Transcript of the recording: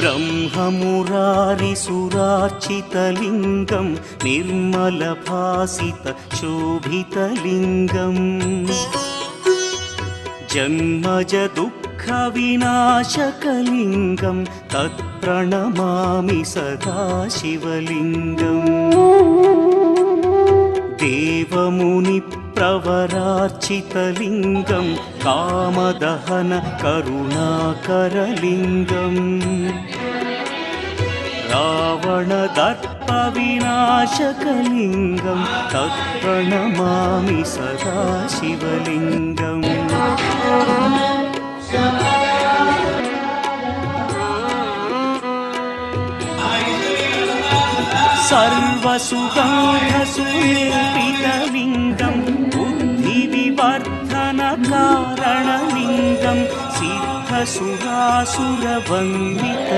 ब्रह्ममुरारिसुरार्चितलिङ्गं निर्मलभासितशोभितलिङ्गम् जन्मजदुःखविनाशकलिङ्गं तत्प्रणमामि सदा शिवलिङ्गम् देवमुनिप्रवरार्चितलिङ्गं कामदहन करुणाकरलिङ्गम् रावणदर्पविनाशकलिङ्गं तत्प्रणमामि सदा शिवलिङ्गम् सर्वसुगन्धसुलेपितलिङ्गं बुद्धिविवर्धनकारणलिङ्गं सिद्धसुरासुरवन्दित